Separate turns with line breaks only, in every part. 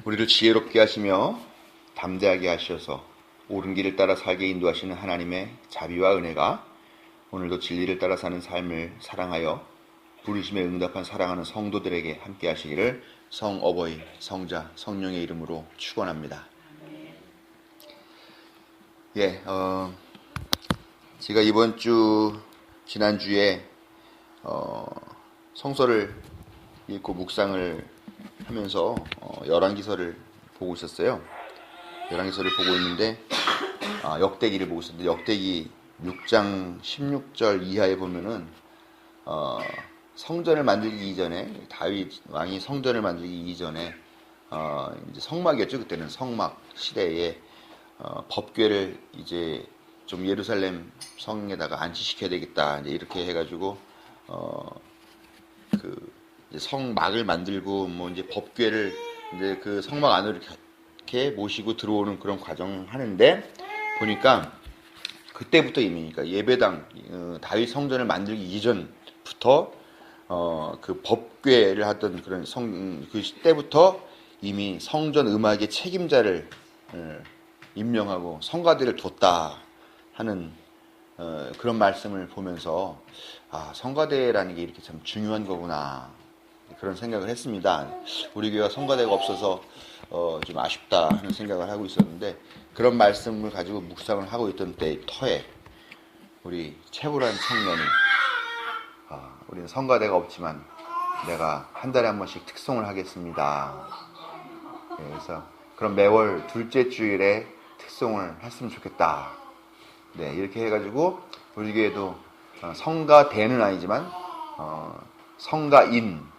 우리를 지혜롭게 하시며 담대하게 하셔서 옳은 길을 따라 살게 인도하시는 하나님의 자비와 은혜가 오늘도 진리를 따라 사는 삶을 사랑하여 부르심에 응답한 사랑하는 성도들에게 함께 하시기를 성어버이, 성자, 성령의 이름으로 축원합니다. 제가 이번 주 지난주에 성서를 읽고 묵상을 하면서 열왕기서를 보고 있었어요. 열왕기서를 보고 있는데 역대기를 보고 있었는데 역대기 6장 16절 이하에 보면은 성전을 만들기 이전에 다윗 왕이 성전을 만들기 이전에 이제 성막이었죠. 그때는 성막 시대에 법궤를 이제 좀 예루살렘 성에다가 안치시켜야 되겠다. 이제 이렇게 해가지고 이제 성막을 만들고 뭐 이제 법궤를 이제 그 성막 안으로 이렇게 모시고 들어오는 그런 과정 하는데 보니까 그때부터 이미 그러니까 예배당 다윗 성전을 만들기 이전부터 그 법궤를 하던 그런 그 때부터 이미 성전 음악의 책임자를 임명하고 성가대를 뒀다 하는 그런 말씀을 보면서 성가대라는 게 이렇게 참 중요한 거구나 그런 생각을 했습니다. 우리 교회가 성가대가 없어서 좀 아쉽다 하는 생각을 하고 있었는데 그런 말씀을 가지고 묵상을 하고 있던 터에 우리 채불한 청년이 우리는 성가대가 없지만 내가 한 달에 한 번씩 특송을 하겠습니다. 그래서 그럼 매월 둘째 주일에 특송을 했으면 좋겠다. 네, 이렇게 해가지고 우리 교회도 성가대는 아니지만 성가인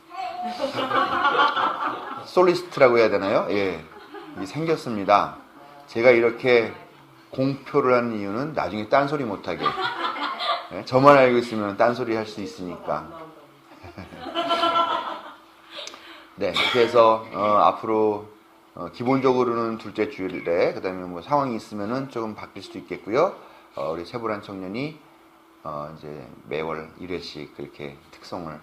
솔리스트라고 해야 되나요? 예, 생겼습니다. 제가 이렇게 공표를 하는 이유는 나중에 딴소리 못하게. 예, 저만 알고 있으면 딴소리 할 수 있으니까. 네, 이렇게 해서 앞으로 기본적으로는 둘째 주일에 그다음에 뭐 상황이 있으면은 조금 바뀔 수도 있겠고요. 우리 세불한 청년이 이제 매월 1회씩 그렇게 특송을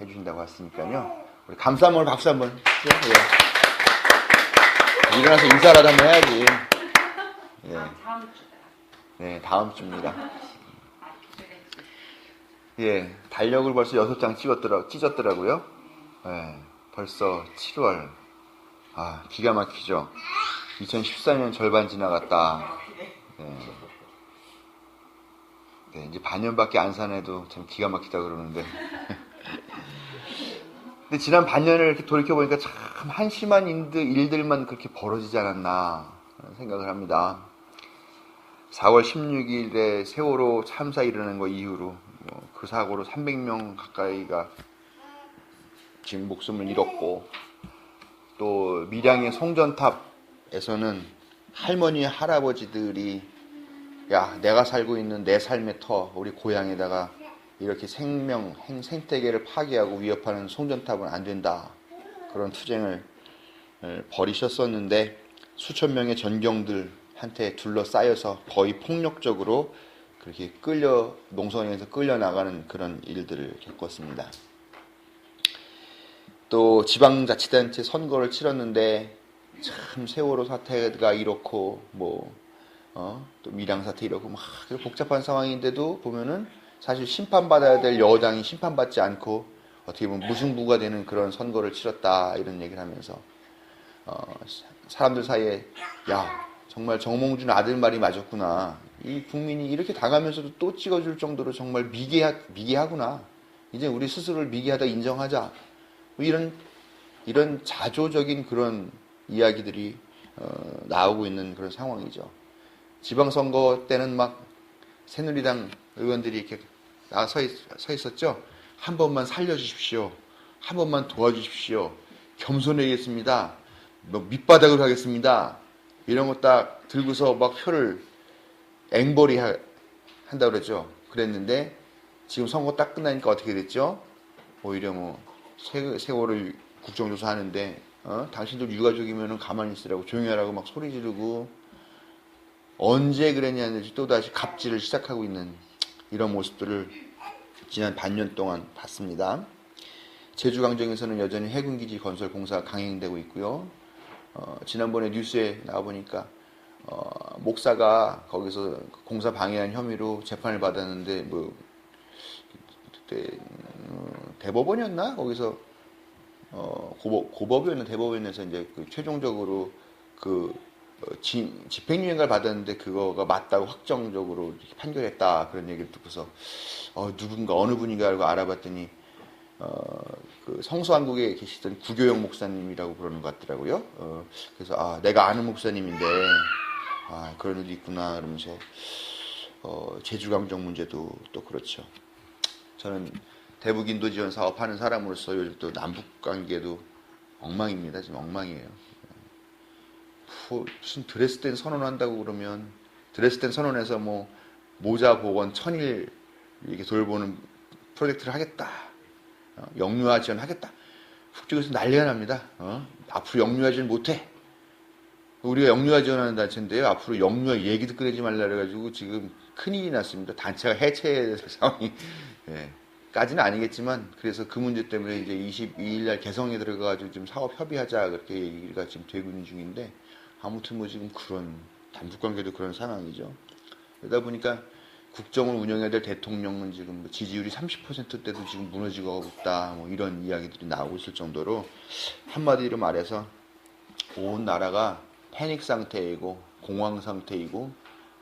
해주신다고 했으니까요. 우리 감사함을 박수 한번. 예. 일어나서 인사라도 한번 해야지. 예. 네, 다음 주입니다. 예, 달력을 벌써 6장 찢었더라고요. 예, 벌써 7월. 기가 막히죠. 2014년 절반 지나갔다. 네, 이제 반년밖에 안 사내도 참 기가 막히다 그러는데. 근데 지난 반년을 이렇게 돌이켜보니까 참 한심한 일들만 그렇게 벌어지지 않았나 생각을 합니다. 4월 16일에 세월호 참사 일어난 거 이후로 그 사고로 300명 가까이가 지금 목숨을 잃었고 또 밀양의 송전탑에서는 할머니 할아버지들이 야 내가 살고 있는 내 삶의 터 우리 고향에다가 이렇게 생태계를 파괴하고 위협하는 송전탑은 안 된다 그런 투쟁을 벌이셨었는데 수천 명의 전경들한테 둘러싸여서 거의 폭력적으로 그렇게 농성에서 끌려나가는 그런 일들을 겪었습니다. 또 지방자치단체 선거를 치렀는데 참 세월호 사태가 이렇고 또 밀양 사태 이렇고 막 복잡한 상황인데도 보면은 사실 심판받아야 될 여당이 심판받지 않고 어떻게 보면 무승부가 되는 그런 선거를 치렀다 이런 얘기를 하면서 사람들 사이에 야 정말 정몽준 아들 말이 맞았구나 이 국민이 이렇게 당하면서도 또 찍어줄 정도로 정말 미개하구나 이제 우리 스스로를 미개하다 인정하자 이런 자조적인 그런 이야기들이 나오고 있는 그런 상황이죠. 지방선거 때는 막 새누리당 의원들이 이렇게 서 있었죠. 한 번만 살려주십시오. 한 번만 도와주십시오. 겸손해야겠습니다. 밑바닥으로 하겠습니다. 이런 거 딱 들고서 막 표를 앵벌이 한다고 그랬죠. 그랬는데 지금 선거 딱 끝나니까 어떻게 됐죠? 오히려 세월을 국정조사 하는데 당신들 유가족이면 가만히 있으라고 조용히 하라고 막 소리 지르고 언제 그랬냐는지 또다시 갑질을 시작하고 있는 이런 모습들을 지난 반년 동안 봤습니다. 제주강정에서는 여전히 해군기지 건설 공사가 강행되고 있고요. 지난번에 뉴스에 나와보니까 목사가 거기서 공사 방해한 혐의로 재판을 받았는데 뭐 그때 대법원이었나 거기서 고법이었나 대법원에서 이제 그 최종적으로 그 집행유예를 받았는데 그거가 맞다고 확정적으로 이렇게 판결했다 그런 얘기를 듣고서 누군가 어느 분인가 알고 알아봤더니 그 성수한국에 계시던 구교영 목사님이라고 그러는 것 같더라고요. 그래서 내가 아는 목사님인데 그런 일이 있구나 그러면서 제주강정 문제도 또 그렇죠. 저는 대북 인도 지원 사업 하는 사람으로서 요즘 또 남북 관계도 엉망입니다. 지금 엉망이에요. 무슨 드레스덴 선언한다고 그러면 드레스덴 선언에서 뭐 모자 복원 천일 이렇게 돌보는 프로젝트를 하겠다. 영유아 지원 하겠다. 북쪽에서 난리가 납니다. 앞으로 영유아 지원 못해. 우리가 영유아 지원하는 단체인데요. 앞으로 영유아 얘기도 꺼내지 말라 그래가지고 지금 큰일이 났습니다. 단체가 해체될 상황이 까지는 아니겠지만 그래서 그 문제 때문에 이제 22일 날 개성에 들어가가지고 좀 사업 협의하자 그렇게 얘기가 지금 되고 있는 중인데 아무튼 뭐 지금 그런 남북관계도 그런 상황이죠. 그러다 보니까 국정을 운영해야 될 대통령은 지금 지지율이 30%대도 지금 무너지고 있다. 뭐 이런 이야기들이 나오고 있을 정도로 한마디로 말해서 온 나라가 패닉 상태이고 공황 상태이고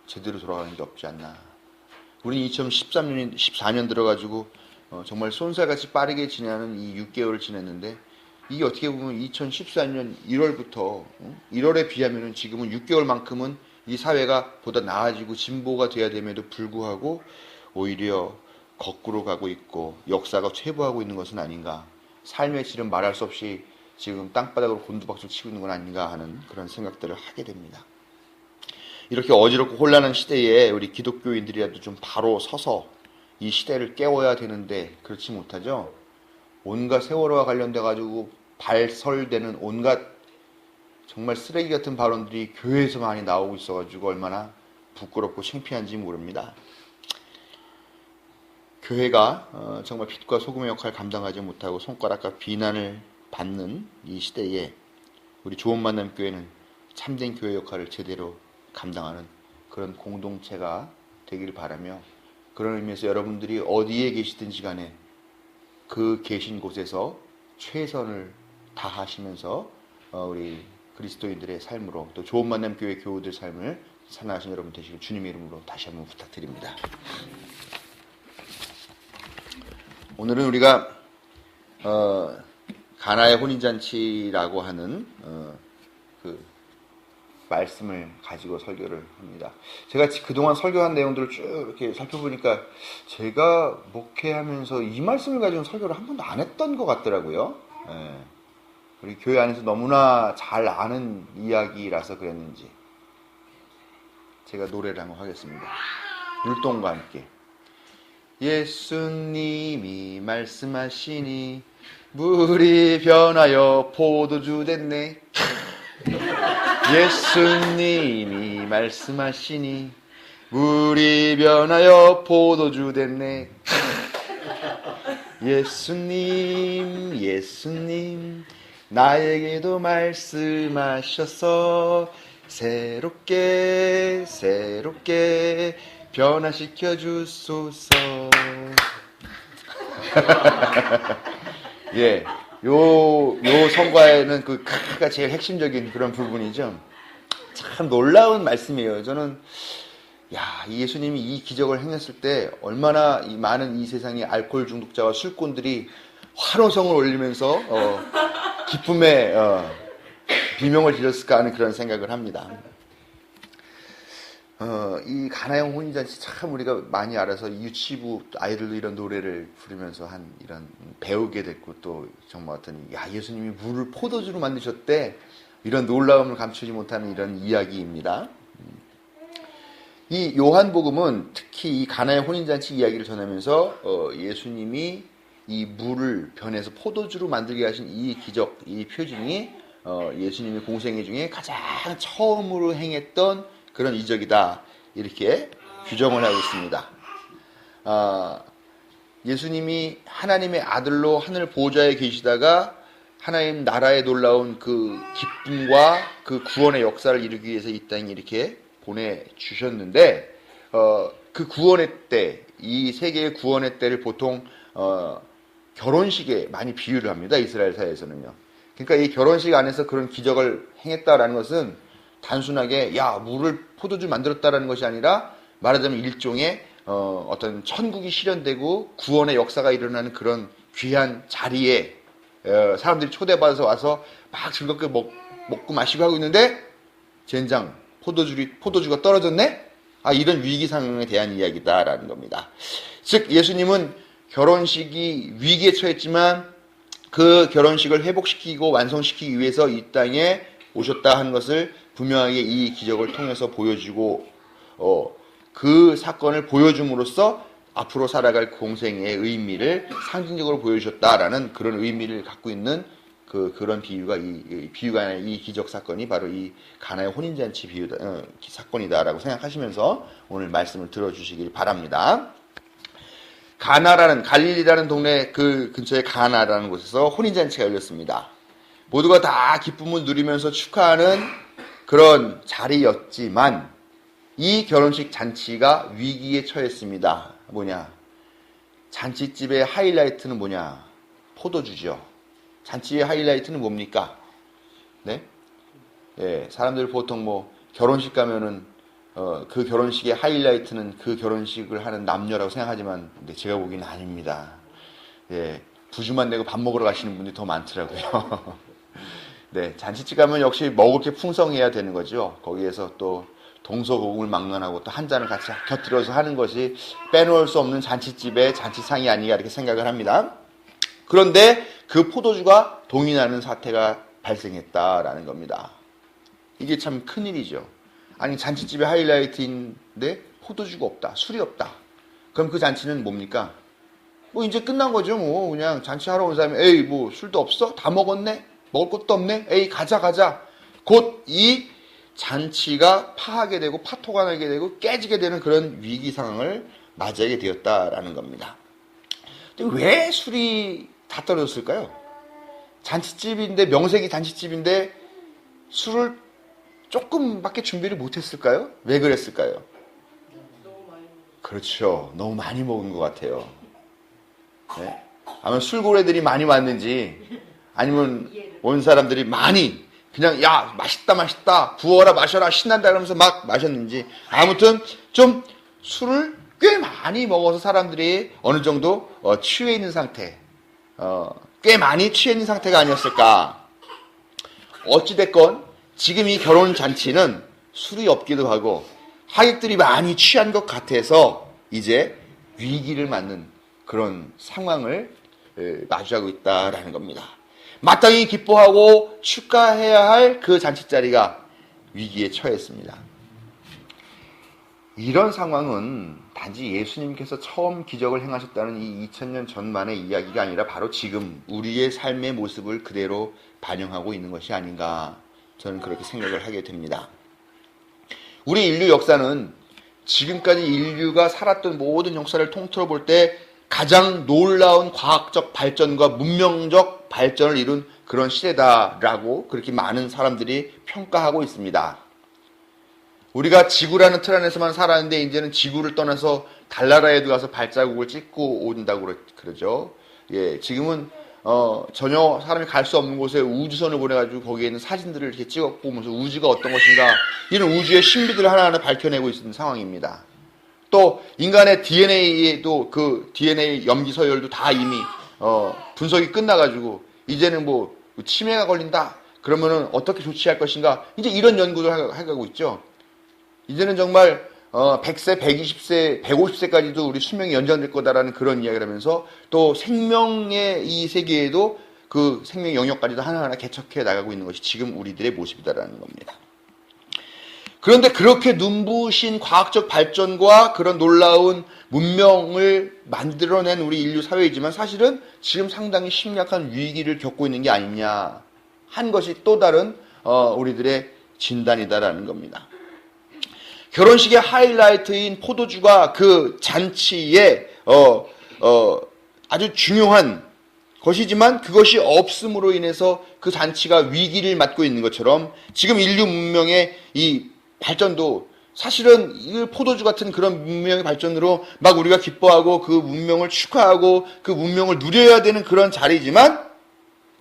제대로 돌아가는 게 없지 않나. 우리는 2013년, 14년 들어가지고 정말 쏜살같이 빠르게 지나는 이 6개월을 지냈는데 이게 어떻게 보면 2014년 1월부터 1월에 비하면 지금은 6개월만큼은 이 사회가 보다 나아지고 진보가 돼야 됨에도 불구하고 오히려 거꾸로 가고 있고 역사가 퇴보하고 있는 것은 아닌가. 삶의 질은 말할 수 없이 지금 땅바닥으로 곤두박질 치고 있는 건 아닌가 하는 그런 생각들을 하게 됩니다. 이렇게 어지럽고 혼란한 시대에 우리 기독교인들이라도 좀 바로 서서 이 시대를 깨워야 되는데 그렇지 못하죠. 온갖 세월호와 관련돼 가지고 발설되는 온갖 정말 쓰레기 같은 발언들이 교회에서 많이 나오고 있어가지고 얼마나 부끄럽고 창피한지 모릅니다. 교회가 정말 빛과 소금의 역할을 감당하지 못하고 손가락과 비난을 받는 이 시대에 우리 좋은 만남 교회는 참된 교회 역할을 제대로 감당하는 그런 공동체가 되기를 바라며 그런 의미에서 여러분들이 어디에 계시든지 간에 그 계신 곳에서 최선을 다하시면서 우리 그리스도인들의 삶으로 또 좋은 만남 교회 교우들 삶을 살아가신 여러분 되시길 주님의 이름으로 다시 한번 부탁드립니다. 오늘은 우리가 가나의 혼인잔치라고 하는 그 말씀을 가지고 설교를 합니다. 제가 그동안 설교한 내용들을 쭉 이렇게 살펴보니까 제가 목회하면서 이 말씀을 가지고 설교를 한 번도 안 했던 것 같더라고요. 우리 교회 안에서 너무나 잘 아는 이야기라서 그랬는지 제가 노래를 한번 하겠습니다. 율동과 함께 예수님이 말씀하시니 물이 변하여 포도주 됐네. 예수님이 말씀하시니 물이 변하여 포도주 됐네. 예수님 나에게도 말씀하셔서 새롭게 변화시켜 주소서. 예, 요 성과에는 그 크가 제일 핵심적인 그런 부분이죠. 참 놀라운 말씀이에요. 저는 이 예수님이 이 기적을 행했을 때 얼마나 이 많은 이 세상의 알코올 중독자와 술꾼들이 환호성을 올리면서 기쁨의 비명을 지렀을까 하는 그런 생각을 합니다. 이 가나형 혼인잔치 참 우리가 많이 알아서 유치부 아이들도 이런 노래를 부르면서 이런 배우게 됐고 또 정말 어떤 예수님이 물을 포도주로 만드셨대 이런 놀라움을 감추지 못하는 이런 이야기입니다. 이 요한복음은 특히 이 가나의 혼인잔치 이야기를 전하면서 예수님이 이 물을 변해서 포도주로 만들게 하신 이 기적, 이 표징이 예수님의 공생애 중에 가장 처음으로 행했던 그런 이적이다 이렇게 규정을 하고 있습니다. 예수님이 하나님의 아들로 하늘 보좌에 계시다가 하나님 나라의 놀라운 그 기쁨과 그 구원의 역사를 이루기 위해서 이 땅에 이렇게 보내주셨는데, 그 구원의 때, 이 세계의 구원의 때를 보통 결혼식에 많이 비유를 합니다. 이스라엘 사회에서는요. 그러니까 이 결혼식 안에서 그런 기적을 행했다라는 것은 단순하게 야 물을 포도주 만들었다라는 것이 아니라, 말하자면 일종의 어떤 천국이 실현되고 구원의 역사가 일어나는 그런 귀한 자리에 사람들이 초대받아서 와서 막 즐겁게 먹고 마시고 하고 있는데, 젠장 포도주가 떨어졌네? 이런 위기 상황에 대한 이야기다라는 겁니다. 즉 예수님은 결혼식이 위기에 처했지만 그 결혼식을 회복시키고 완성시키기 위해서 이 땅에 오셨다 하는 것을 분명하게 이 기적을 통해서 보여주고, 그 사건을 보여줌으로써 앞으로 살아갈 공생의 의미를 상징적으로 보여주셨다라는 그런 의미를 갖고 있는 그런 비유가 아니라 이 기적 사건이 바로 이 가나의 혼인잔치 사건이다라고 생각하시면서 오늘 말씀을 들어주시길 바랍니다. 갈릴리라는 동네 그 근처에 가나라는 곳에서 혼인잔치가 열렸습니다. 모두가 다 기쁨을 누리면서 축하하는 그런 자리였지만 이 결혼식 잔치가 위기에 처했습니다. 뭐냐? 잔치집의 하이라이트는 뭐냐? 포도주죠. 잔치의 하이라이트는 뭡니까? 네? 예, 사람들 보통 결혼식 가면은 그 결혼식의 하이라이트는 그 결혼식을 하는 남녀라고 생각하지만, 근데 제가 보기에는 아닙니다. 예, 부주만 내고 밥 먹으러 가시는 분들이 더 많더라고요. 네, 잔치집 가면 역시 먹을 게 풍성해야 되는 거죠. 거기에서 또 동서고금을 막론하고 또 한 잔을 같이 곁들여서 하는 것이 빼놓을 수 없는 잔치집의 잔치상이 아니냐 이렇게 생각을 합니다. 그런데 그 포도주가 동이 나는 사태가 발생했다라는 겁니다. 이게 참 큰일이죠. 아니 잔치집의 하이라이트인데 포도주가 없다, 술이 없다. 그럼 그 잔치는 뭡니까? 이제 끝난 거죠. 그냥 잔치하러 온 사람이 에이 술도 없어? 다 먹었네? 먹을 것도 없네? 에이 가자. 곧 이 잔치가 파하게 되고 파토가 나게 되고 깨지게 되는 그런 위기 상황을 맞이하게 되었다라는 겁니다. 왜 술이 다 떨어졌을까요? 잔치집인데, 명색이 잔치집인데 술을 조금밖에 준비를 못했을까요? 왜 그랬을까요? 그렇죠. 너무 많이 먹은 것 같아요. 네? 아마 술고래들이 많이 왔는지, 아니면 온 사람들이 많이 그냥 야 맛있다 부어라 마셔라 신난다 그러면서 막 마셨는지, 아무튼 좀 술을 꽤 많이 먹어서 사람들이 어느 정도 취해 있는 상태, 꽤 많이 취해 있는 상태가 아니었을까. 어찌됐건 지금 이 결혼 잔치는 술이 없기도 하고 하객들이 많이 취한 것 같아서 이제 위기를 맞는 그런 상황을 마주하고 있다라는 겁니다. 마땅히 기뻐하고 축하해야 할 그 잔치자리가 위기에 처했습니다. 이런 상황은 단지 예수님께서 처음 기적을 행하셨다는 이 2000년 전만의 이야기가 아니라 바로 지금 우리의 삶의 모습을 그대로 반영하고 있는 것이 아닌가, 저는 그렇게 생각을 하게 됩니다. 우리 인류 역사는 지금까지 인류가 살았던 모든 역사를 통틀어 볼 때 가장 놀라운 과학적 발전과 문명적 발전을 이룬 그런 시대다라고 그렇게 많은 사람들이 평가하고 있습니다. 우리가 지구라는 틀 안에서만 살았는데 이제는 지구를 떠나서 달나라에도 가서 발자국을 찍고 온다고 그러죠. 예, 지금은 전혀 사람이 갈 수 없는 곳에 우주선을 보내가지고 거기에 있는 사진들을 이렇게 찍어 보면서 우주가 어떤 것인가, 이런 우주의 신비들을 하나하나 밝혀내고 있는 상황입니다. 또 인간의 DNA에도 그 DNA 염기 서열도 다 이미 분석이 끝나가지고 이제는 치매가 걸린다 그러면은 어떻게 조치할 것인가, 이제 이런 연구를 해가고 있죠. 이제는 정말 100세, 120세, 150세까지도 우리 수명이 연장될 거다라는 그런 이야기를 하면서 또 생명의 이 세계에도 그 생명 영역까지도 하나하나 개척해 나가고 있는 것이 지금 우리들의 모습이다라는 겁니다. 그런데 그렇게 눈부신 과학적 발전과 그런 놀라운 문명을 만들어낸 우리 인류 사회이지만 사실은 지금 상당히 심각한 위기를 겪고 있는 게 아니냐 한 것이 또 다른 우리들의 진단이다라는 겁니다. 결혼식의 하이라이트인 포도주가 그 잔치에 아주 중요한 것이지만 그것이 없음으로 인해서 그 잔치가 위기를 맞고 있는 것처럼 지금 인류 문명의 이 발전도 사실은 이 포도주 같은 그런 문명의 발전으로 막 우리가 기뻐하고 그 문명을 축하하고 그 문명을 누려야 되는 그런 자리지만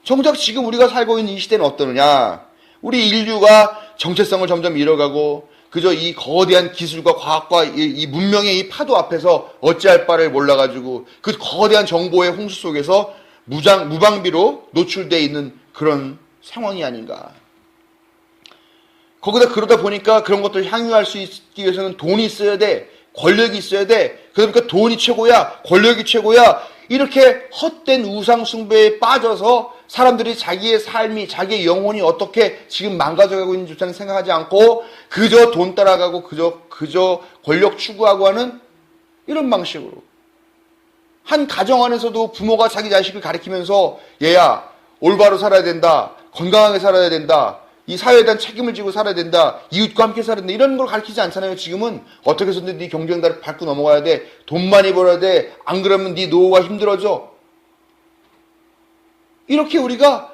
정작 지금 우리가 살고 있는 이 시대는 어떠느냐. 우리 인류가 정체성을 점점 잃어가고 그저 이 거대한 기술과 과학과 이 문명의 이 파도 앞에서 어찌할 바를 몰라가지고 그 거대한 정보의 홍수 속에서 무방비로 노출되어 있는 그런 상황이 아닌가. 거기다 그러다 보니까 그런 것들을 향유할 수 있기 위해서는 돈이 있어야 돼. 권력이 있어야 돼. 그러니까 돈이 최고야. 권력이 최고야. 이렇게 헛된 우상 숭배에 빠져서 사람들이 자기의 삶이, 자기의 영혼이 어떻게 지금 망가져가고 있는지조차는 생각하지 않고 그저 돈 따라가고 그저 권력 추구하고 하는 이런 방식으로. 한 가정 안에서도 부모가 자기 자식을 가리키면서 얘야, 올바로 살아야 된다. 건강하게 살아야 된다. 이 사회에 대한 책임을 지고 살아야 된다. 이웃과 함께 살아야 된다. 이런 걸 가르치지 않잖아요. 지금은 어떻게 해서든 네 경쟁다를 밟고 넘어가야 돼. 돈 많이 벌어야 돼. 안 그러면 네 노후가 힘들어져. 이렇게 우리가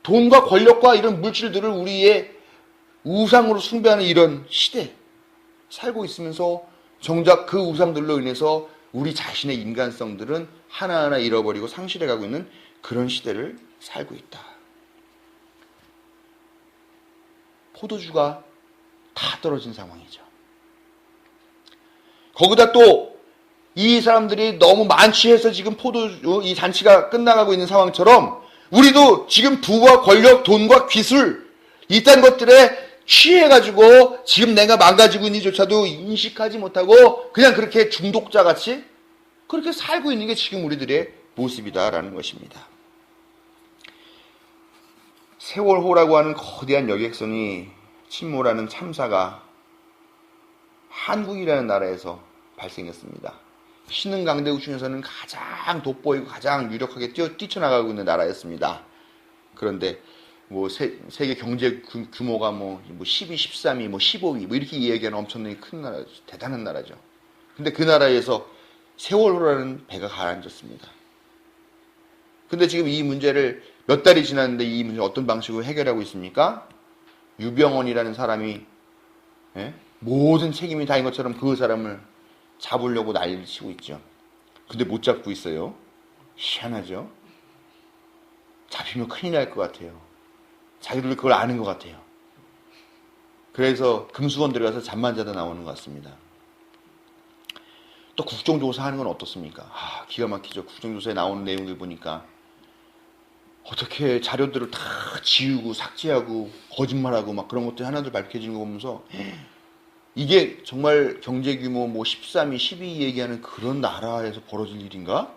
돈과 권력과 이런 물질들을 우리의 우상으로 숭배하는 이런 시대에 살고 있으면서 정작 그 우상들로 인해서 우리 자신의 인간성들은 하나하나 잃어버리고 상실해가고 있는 그런 시대를 살고 있다. 포도주가 다 떨어진 상황이죠. 거기다 또 이 사람들이 너무 만취해서 지금 포도주 이 잔치가 끝나가고 있는 상황처럼 우리도 지금 부와 권력, 돈과 기술 이딴 것들에 취해가지고 지금 내가 망가지고 있는지조차도 인식하지 못하고 그냥 그렇게 중독자같이 그렇게 살고 있는 게 지금 우리들의 모습이다라는 것입니다. 세월호라고 하는 거대한 여객선이 침몰하는 참사가 한국이라는 나라에서 발생했습니다. 신흥 강대국 중에서는 가장 돋보이고 가장 유력하게 뛰쳐나가고 있는 나라였습니다. 그런데 뭐 세계 경제 규모가 뭐 12, 13위, 뭐 15위 뭐 이렇게 이야기하는 엄청나게 큰 나라죠. 대단한 나라죠. 근데 그 나라에서 세월호라는 배가 가라앉았습니다. 근데 지금 이 문제를 몇 달이 지났는데 이 문제를 어떤 방식으로 해결하고 있습니까? 유병원이라는 사람이 모든 책임이 다인 것처럼 그 사람을 잡으려고 난리를 치고 있죠. 근데 못 잡고 있어요. 희한하죠? 잡히면 큰일 날 것 같아요. 자기들도 그걸 아는 것 같아요. 그래서 금수원 들어가서 잠만 자다 나오는 것 같습니다. 또 국정조사 하는 건 어떻습니까? 기가 막히죠. 국정조사에 나오는 내용들 보니까 어떻게 자료들을 다 지우고 삭제하고 거짓말하고 막 그런 것들이 하나둘 밝혀지는 거 보면서 이게 정말 경제 규모 뭐 13위, 12위 얘기하는 그런 나라에서 벌어질 일인가?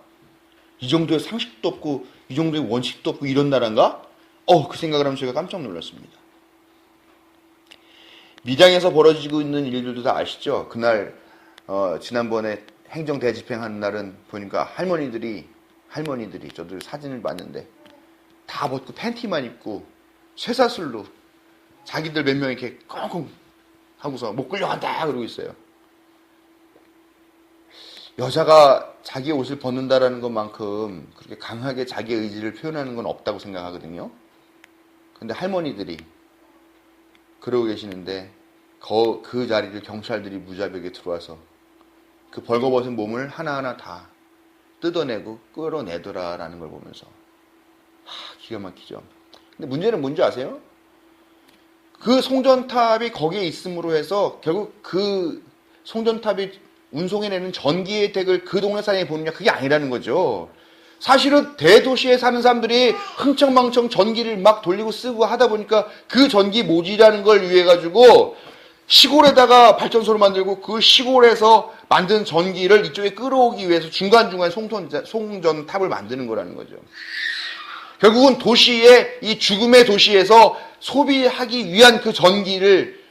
이 정도의 상식도 없고 이 정도의 원칙도 없고 이런 나라인가? 그 생각을 하면 제가 깜짝 놀랐습니다. 밀양에서 벌어지고 있는 일들도 다 아시죠? 그날 지난번에 행정 대집행하는 날은 보니까 할머니들이 저도 사진을 봤는데 다 벗고 팬티만 입고 쇠사슬로 자기들 몇 명 이렇게 꽁꽁 하고서 못 끌려간다 그러고 있어요. 여자가 자기 옷을 벗는다라는 것만큼 그렇게 강하게 자기 의지를 표현하는 건 없다고 생각하거든요. 근데 할머니들이 그러고 계시는데 그 자리를 경찰들이 무자비하게 들어와서 그 벌거벗은 몸을 하나하나 다 뜯어내고 끌어내더라라는 걸 보면서 기가 막히죠. 근데 문제는 뭔지 아세요? 그 송전탑이 거기에 있음으로 해서 결국 그 송전탑이 운송해내는 전기 혜택을 그 동네 사람이 보느냐 그게 아니라는 거죠. 사실은 대도시에 사는 사람들이 흥청망청 전기를 막 돌리고 쓰고 하다 보니까 그 전기 모지라는 걸 위해 가지고 시골에다가 발전소를 만들고 그 시골에서 만든 전기를 이쪽에 끌어오기 위해서 중간중간에 송전탑을 만드는 거라는 거죠. 결국은 도시의 이 죽음의 도시에서 소비하기 위한 그 전기를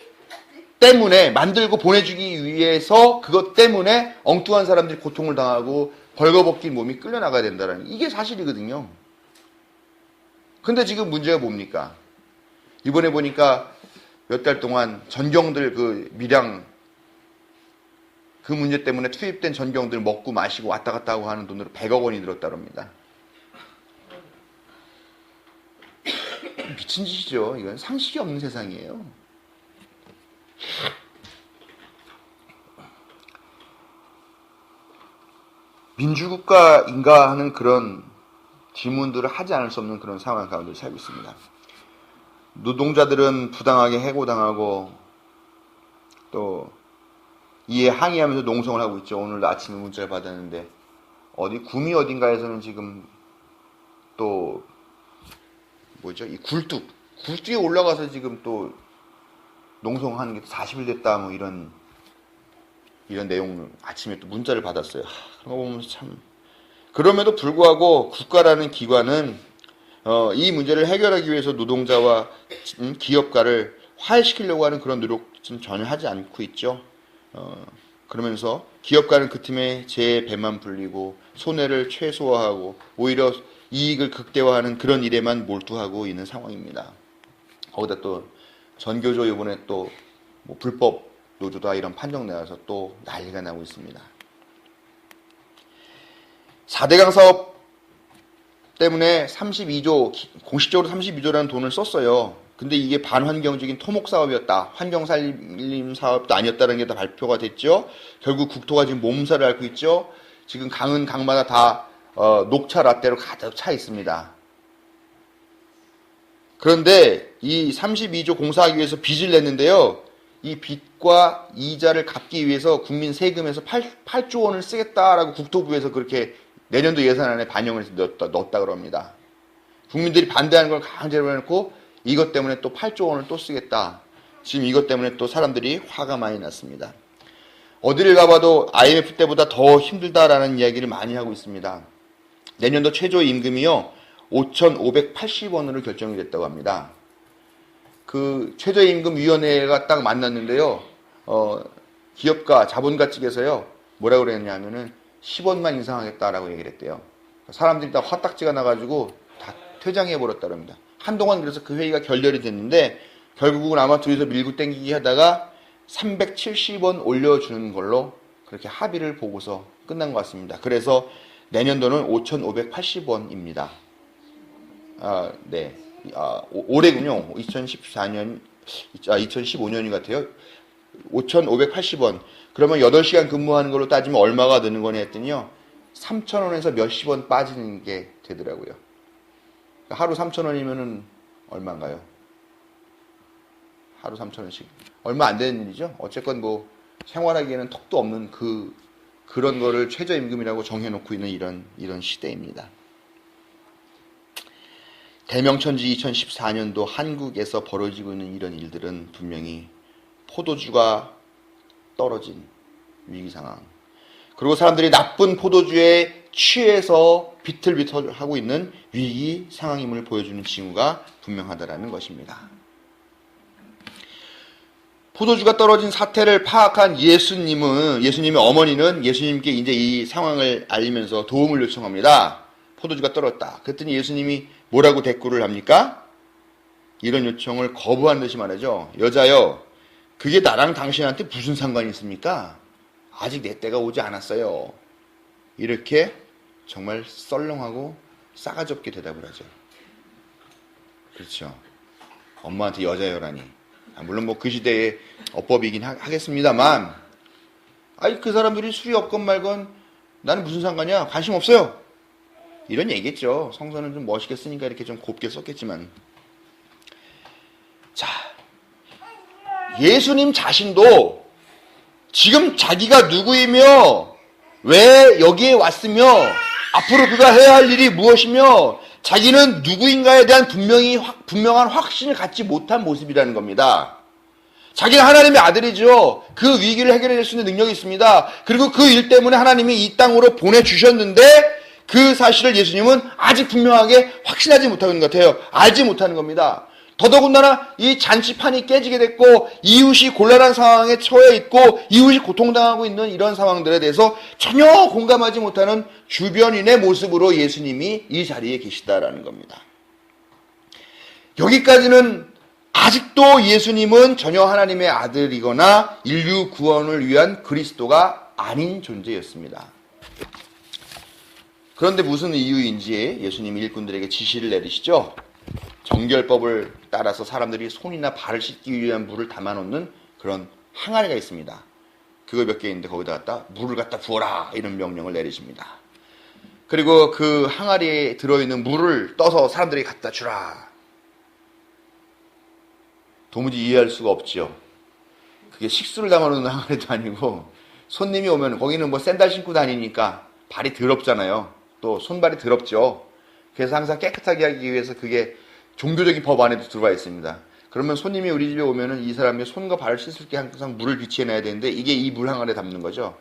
때문에 만들고 보내주기 위해서 그것 때문에 엉뚱한 사람들이 고통을 당하고 벌거벗긴 몸이 끌려나가야 된다는 이게 사실이거든요. 근데 지금 문제가 뭡니까? 이번에 보니까 몇 달 동안 전경들 그 밀양 그 문제 때문에 투입된 전경들 먹고 마시고 왔다 갔다 하고 하는 돈으로 100억 원이 들었다고 합니다. 미친 짓이죠. 이건 상식이 없는 세상이에요. 민주국가인가 하는 그런 질문들을 하지 않을 수 없는 그런 상황 가운데 살고 있습니다. 노동자들은 부당하게 해고당하고 또 이에 항의하면서 농성을 하고 있죠. 오늘도 아침에 문자를 받았는데 구미 어딘가에서는 지금 또 뭐죠? 이 굴뚝에 올라가서 지금 또 농성하는 게 40일 됐다 뭐 이런 내용 아침에 또 문자를 받았어요. 그런 거 보면서 참 그럼에도 불구하고 국가라는 기관은 이 문제를 해결하기 위해서 노동자와 기업가를 화해시키려고 하는 그런 노력은 전혀 하지 않고 있죠. 그러면서 기업가는 그 틈에 제 배만 불리고 손해를 최소화하고 오히려 이익을 극대화하는 그런 일에만 몰두하고 있는 상황입니다. 거기다 또 전교조 이번에 또 뭐 불법 노조다 이런 판정 내와서 또 난리가 나고 있습니다. 4대강 사업 때문에 32조, 공식적으로 32조라는 돈을 썼어요. 근데 이게 반환경적인 토목 사업이었다. 환경살림 사업도 아니었다는 게 다 발표가 됐죠. 결국 국토가 지금 몸살을 앓고 있죠. 지금 강은 강마다 다 녹차 라떼로 가득 차 있습니다. 그런데 이 32조 공사하기 위해서 빚을 냈는데요. 이 빚과 이자를 갚기 위해서 국민 세금에서 8조 원을 쓰겠다라고 국토부에서 그렇게 내년도 예산안에 반영을 해서 넣었다 그럽니다. 국민들이 반대하는 걸 강제로 해놓고 이것 때문에 또 8조 원을 또 쓰겠다. 지금 이것 때문에 또 사람들이 화가 많이 났습니다. 어디를 가봐도 IMF 때보다 더 힘들다라는 이야기를 많이 하고 있습니다. 내년도 최저임금이요 5,580원으로 결정이 됐다고 합니다. 그 최저임금위원회가 딱 만났는데요. 기업가 자본가 측에서요 뭐라고 그랬냐면은 10원만 인상하겠다라고 얘기를 했대요. 사람들이 다 화딱지가 나가지고 다 퇴장해버렸다고 합니다. 한동안 그래서 그 회의가 결렬이 됐는데 결국은 아마 둘이서 밀고 땡기기 하다가 370원 올려주는 걸로 그렇게 합의를 보고서 끝난 것 같습니다. 그래서 내년도는 5,580원입니다. 네. 올해군요. 2015년이 같아요. 5,580원. 그러면 8시간 근무하는 걸로 따지면 얼마가 드는 거냐 했더니요. 3,000원에서 몇십 원 빠지는 게 되더라고요. 하루 3,000원이면은 얼마인가요? 하루 3,000원씩. 얼마 안 되는 일이죠. 어쨌건 뭐 생활하기에는 턱도 없는 그런 거를 최저임금이라고 정해놓고 있는 이런 시대입니다. 대명천지 2014년도 한국에서 벌어지고 있는 이런 일들은 분명히 포도주가 떨어진 위기 상황. 그리고 사람들이 나쁜 포도주에 취해서 비틀비틀하고 있는 위기 상황임을 보여주는 징후가 분명하다라는 것입니다. 포도주가 떨어진 사태를 파악한 예수님의 어머니는 예수님께 이제 이 상황을 알리면서 도움을 요청합니다. 포도주가 떨어졌다. 그랬더니 예수님이 뭐라고 대꾸를 합니까? 이런 요청을 거부한 듯이 말하죠. 여자여, 그게 나랑 당신한테 무슨 상관이 있습니까? 아직 내 때가 오지 않았어요. 이렇게 정말 썰렁하고 싸가지 없게 대답을 하죠. 그렇죠. 엄마한테 여자여라니. 물론 뭐 그 시대의 어법이긴 하겠습니다만, 그 사람들이 술이 없건 말건 나는 무슨 상관이야? 관심 없어요. 이런 얘기겠죠. 성서는 좀 멋있게 쓰니까 이렇게 좀 곱게 썼겠지만. 자, 예수님 자신도 지금 자기가 누구이며 왜 여기에 왔으며 앞으로 그가 해야 할 일이 무엇이며 자기는 누구인가에 대한 분명한 확신을 갖지 못한 모습이라는 겁니다. 자기는 하나님의 아들이죠. 그 위기를 해결해낼 수 있는 능력이 있습니다. 그리고 그 일 때문에 하나님이 이 땅으로 보내주셨는데 그 사실을 예수님은 아직 분명하게 확신하지 못하는 것 같아요. 알지 못하는 겁니다. 더더군다나 이 잔치판이 깨지게 됐고 이웃이 곤란한 상황에 처해 있고 이웃이 고통당하고 있는 이런 상황들에 대해서 전혀 공감하지 못하는 주변인의 모습으로 예수님이 이 자리에 계시다라는 겁니다. 여기까지는 아직도 예수님은 전혀 하나님의 아들이거나 인류 구원을 위한 그리스도가 아닌 존재였습니다. 그런데 무슨 이유인지 예수님이 일꾼들에게 지시를 내리시죠. 정결법을 따라서 사람들이 손이나 발을 씻기 위한 물을 담아놓는 그런 항아리가 있습니다. 그거 몇 개 있는데 거기다 갖다 물을 갖다 부어라 이런 명령을 내리십니다. 그리고 그 항아리에 들어있는 물을 떠서 사람들이 갖다 주라. 도무지 이해할 수가 없죠. 그게 식수를 담아놓는 항아리도 아니고 손님이 오면 거기는 뭐 샌들 신고 다니니까 발이 더럽잖아요. 또 손발이 더럽죠. 그래서 항상 깨끗하게 하기 위해서 그게 종교적인 법 안에도 들어와 있습니다. 그러면 손님이 우리 집에 오면은 이 사람이 손과 발을 씻을 게 항상 물을 비치해놔야 되는데 이게 이 물 항아리에 담는 거죠.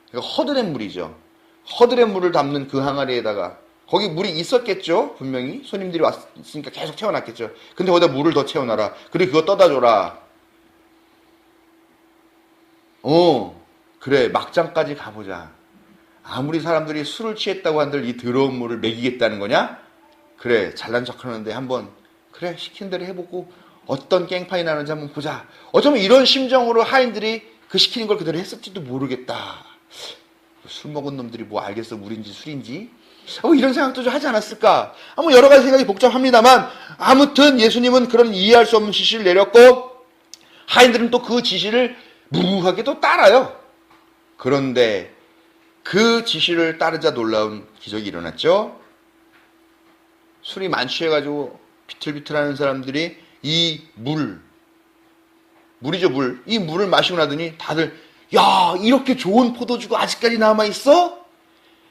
그러니까 허드렛 물이죠. 허드렛 물을 담는 그 항아리에다가 거기 물이 있었겠죠. 분명히 손님들이 왔으니까 계속 채워놨겠죠. 근데 거기다 물을 더 채워놔라. 그리고 그거 떠다 줘라. 그래 막장까지 가보자. 아무리 사람들이 술을 취했다고 한들 이 더러운 물을 먹이겠다는 거냐? 그래 잘난 척하는데 한번 그래 시킨 대로 해보고 어떤 깽판이 나는지 한번 보자. 어쩌면 이런 심정으로 하인들이 그 시키는 걸 그대로 했을지도 모르겠다. 술 먹은 놈들이 뭐 알겠어 물인지 술인지 이런 생각도 좀 하지 않았을까. 뭐 여러 가지 생각이 복잡합니다만 아무튼 예수님은 그런 이해할 수 없는 지시를 내렸고 하인들은 또 그 지시를 무모하게 또 따라요. 그런데 그 지시를 따르자 놀라운 기적이 일어났죠. 술이 만취해가지고 비틀비틀하는 사람들이 이 물이죠 물. 이 물을 마시고 나더니 다들 야 이렇게 좋은 포도주가 아직까지 남아있어?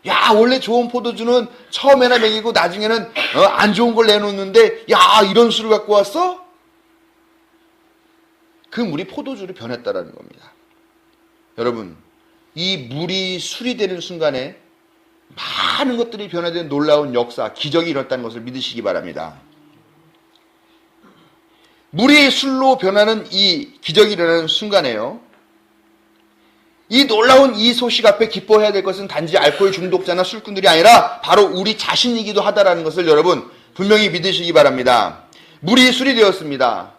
야 원래 좋은 포도주는 처음에나 먹이고 나중에는 안 좋은 걸 내놓는데 야 이런 술을 갖고 왔어? 그 물이 포도주로 변했다라는 겁니다. 여러분 이 물이 술이 되는 순간에 많은 것들이 변화된 놀라운 역사, 기적이 일어났다는 것을 믿으시기 바랍니다. 물이 술로 변하는 이 기적이 일어나는 순간에요. 이 놀라운 이 소식 앞에 기뻐해야 될 것은 단지 알코올 중독자나 술꾼들이 아니라 바로 우리 자신이기도 하다라는 것을 여러분 분명히 믿으시기 바랍니다. 물이 술이 되었습니다.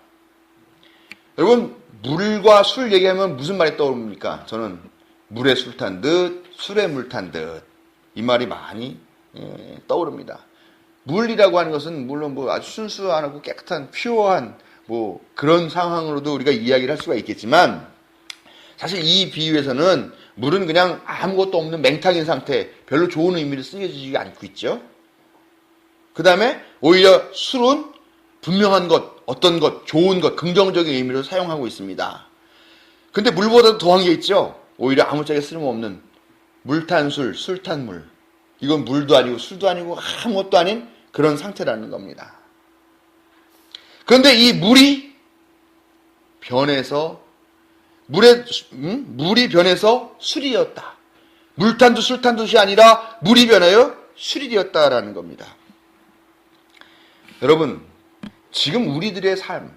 여러분 물과 술 얘기하면 무슨 말이 떠오릅니까? 저는 물에 술 탄 듯 술에 물 탄 듯 이 말이 많이 떠오릅니다. 물이라고 하는 것은 물론 뭐 아주 순수하고 깨끗한 퓨어한 뭐 그런 상황으로도 우리가 이야기를 할 수가 있겠지만 사실 이 비유에서는 물은 그냥 아무것도 없는 맹탕인 상태, 별로 좋은 의미로 쓰여지지 않고 있죠. 그 다음에 오히려 술은 분명한 것, 어떤 것, 좋은 것, 긍정적인 의미로 사용하고 있습니다. 근데 물보다 더한 게 있죠. 오히려 아무짝에 쓸모없는 물탄술, 술탄물. 이건 물도 아니고 술도 아니고 아무것도 아닌 그런 상태라는 겁니다. 그런데 이 물이 변해서 물이 변해서 술이 되었다. 물탄도 술탄도시 아니라 물이 변하여 술이 되었다라는 겁니다. 여러분, 지금 우리들의 삶,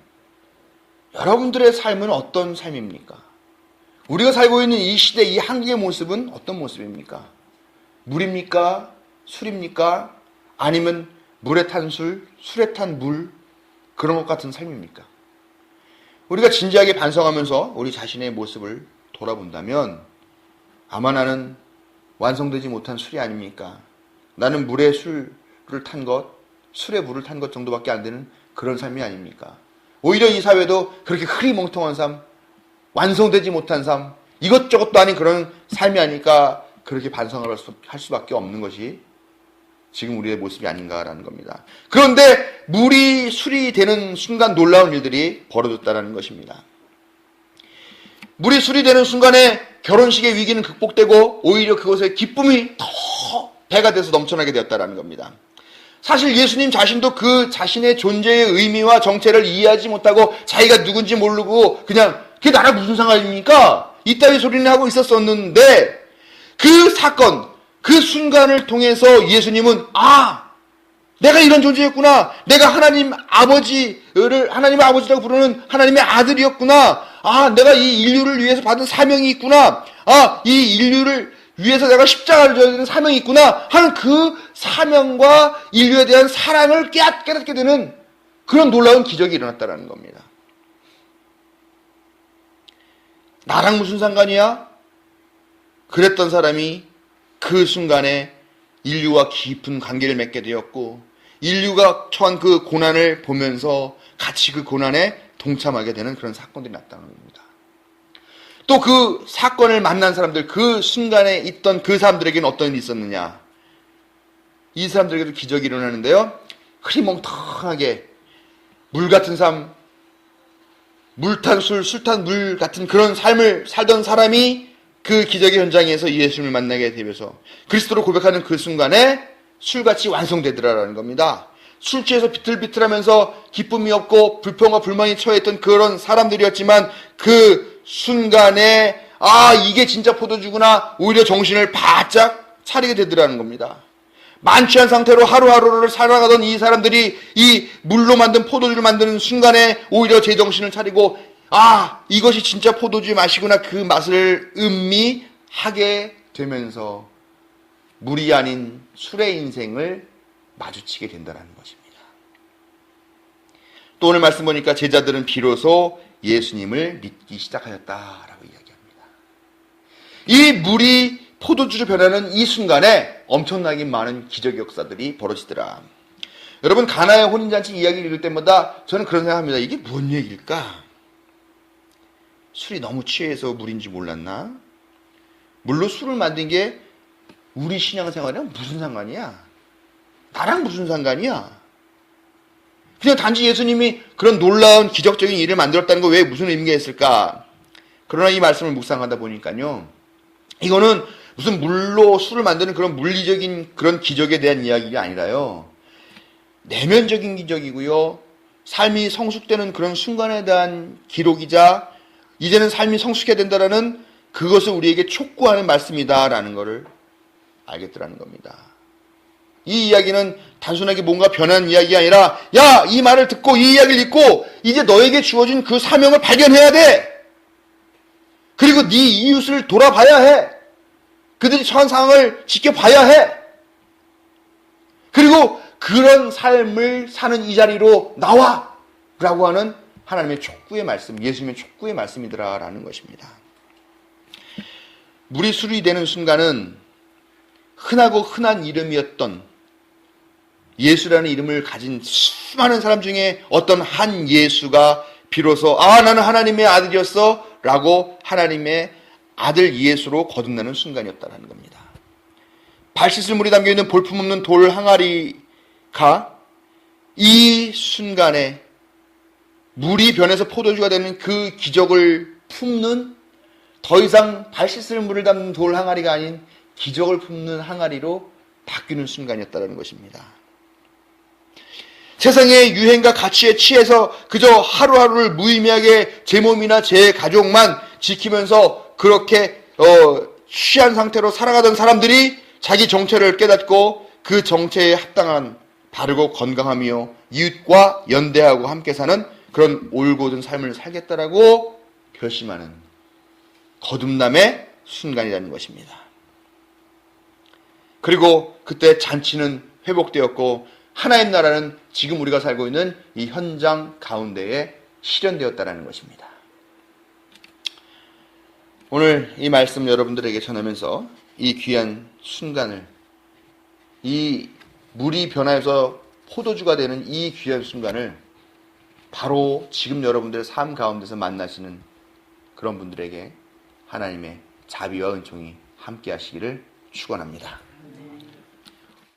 여러분들의 삶은 어떤 삶입니까? 우리가 살고 있는 이 시대, 이 한국의 모습은 어떤 모습입니까? 물입니까? 술입니까? 아니면 물에 탄 술, 술에 탄 물, 그런 것 같은 삶입니까? 우리가 진지하게 반성하면서 우리 자신의 모습을 돌아본다면 아마 나는 완성되지 못한 술이 아닙니까? 나는 물에 술을 탄 것, 술에 물을 탄 것 정도밖에 안 되는 그런 삶이 아닙니까? 오히려 이 사회도 그렇게 흐리멍텅한 삶, 완성되지 못한 삶, 이것저것도 아닌 그런 삶이 아닐까 그렇게 반성을 할 수밖에 없는 것이 지금 우리의 모습이 아닌가라는 겁니다. 그런데 물이 술이 되는 순간 놀라운 일들이 벌어졌다는 것입니다. 물이 술이 되는 순간에 결혼식의 위기는 극복되고 오히려 그것의 기쁨이 더 배가 돼서 넘쳐나게 되었다는 겁니다. 사실 예수님 자신도 그 자신의 존재의 의미와 정체를 이해하지 못하고 자기가 누군지 모르고 그냥 그게 나랑 무슨 상관입니까? 이따위 소리는 하고 있었었는데 그 사건, 그 순간을 통해서 예수님은 내가 이런 존재였구나. 내가 하나님의 아버지라고 부르는 하나님의 아들이었구나. 내가 이 인류를 위해서 받은 사명이 있구나. 이 인류를 위해서 내가 십자가를 져야 되는 사명이 있구나 하는 그 사명과 인류에 대한 사랑을 깨닫게 되는 그런 놀라운 기적이 일어났다는 겁니다. 나랑 무슨 상관이야? 그랬던 사람이 그 순간에 인류와 깊은 관계를 맺게 되었고 인류가 처한 그 고난을 보면서 같이 그 고난에 동참하게 되는 그런 사건들이 나타나는 겁니다. 또 그 사건을 만난 사람들, 그 순간에 있던 그 사람들에게는 어떤 일이 있었느냐. 이 사람들에게도 기적이 일어나는데요. 흐리멍텅하게 물 같은 삶, 물탄 술, 술탄 물 같은 그런 삶을 살던 사람이 그 기적의 현장에서 예수님을 만나게 되면서 그리스도로 고백하는 그 순간에 술같이 완성되더라라는 겁니다. 술 취해서 비틀비틀하면서 기쁨이 없고 불평과 불만이 처해있던 그런 사람들이었지만 그 순간에 이게 진짜 포도주구나, 오히려 정신을 바짝 차리게 되더라는 겁니다. 만취한 상태로 하루하루를 살아가던 이 사람들이 이 물로 만든 포도주를 만드는 순간에 오히려 제정신을 차리고 이것이 진짜 포도주의 맛이구나, 그 맛을 음미하게 되면서 물이 아닌 술의 인생을 마주치게 된다는 것입니다. 또 오늘 말씀 보니까 제자들은 비로소 예수님을 믿기 시작하였다라고 이야기합니다. 이 물이 포도주로 변하는 이 순간에 엄청나게 많은 기적 역사들이 벌어지더라. 여러분, 가나의 혼인잔치 이야기를 읽을 때마다 저는 그런 생각합니다. 이게 뭔 얘기일까? 술이 너무 취해서 물인지 몰랐나? 물로 술을 만든 게 우리 신앙생활이랑 무슨 상관이야? 나랑 무슨 상관이야? 그냥 단지 예수님이 그런 놀라운 기적적인 일을 만들었다는 거 왜 무슨 의미가 있을까? 그러나 이 말씀을 묵상하다 보니까요, 이거는 무슨 물로 술을 만드는 그런 물리적인 그런 기적에 대한 이야기가 아니라요, 내면적인 기적이고요, 삶이 성숙되는 그런 순간에 대한 기록이자 이제는 삶이 성숙해야 된다라는 그것을 우리에게 촉구하는 말씀이다라는 것을 알겠더라는 겁니다. 이 이야기는 단순하게 뭔가 변한 이야기가 아니라, 야, 이 말을 듣고 이 이야기를 읽고 이제 너에게 주어진 그 사명을 발견해야 돼. 그리고 네 이웃을 돌아봐야 해. 그들이 처한 상황을 지켜봐야 해. 그리고 그런 삶을 사는 이 자리로 나와! 라고 하는 하나님의 촉구의 말씀, 예수님의 촉구의 말씀이더라라는 것입니다. 물이 술이 되는 순간은 흔하고 흔한 이름이었던 예수라는 이름을 가진 수많은 사람 중에 어떤 한 예수가 비로소 나는 하나님의 아들이었어 라고 하나님의 아들 예수로 거듭나는 순간이었다는 겁니다. 발 씻을 물이 담겨있는 볼품없는 돌 항아리가 이 순간에 물이 변해서 포도주가 되는 그 기적을 품는, 더 이상 발 씻을 물을 담는 돌 항아리가 아닌 기적을 품는 항아리로 바뀌는 순간이었다는 것입니다. 세상의 유행과 가치에 취해서 그저 하루하루를 무의미하게 제 몸이나 제 가족만 지키면서 그렇게 취한 상태로 살아가던 사람들이 자기 정체를 깨닫고 그 정체에 합당한 바르고 건강하며 이웃과 연대하고 함께 사는 그런 올곧은 삶을 살겠다라고 결심하는 거듭남의 순간이라는 것입니다. 그리고 그때 잔치는 회복되었고 하나님 나라는 지금 우리가 살고 있는 이 현장 가운데에 실현되었다는 것입니다. 오늘 이 말씀 여러분들에게 전하면서 이 귀한 순간을, 이 물이 변화해서 포도주가 되는 이 귀한 순간을 바로 지금 여러분들의 삶 가운데서 만나시는 그런 분들에게 하나님의 자비와 은총이 함께 하시기를 축원합니다.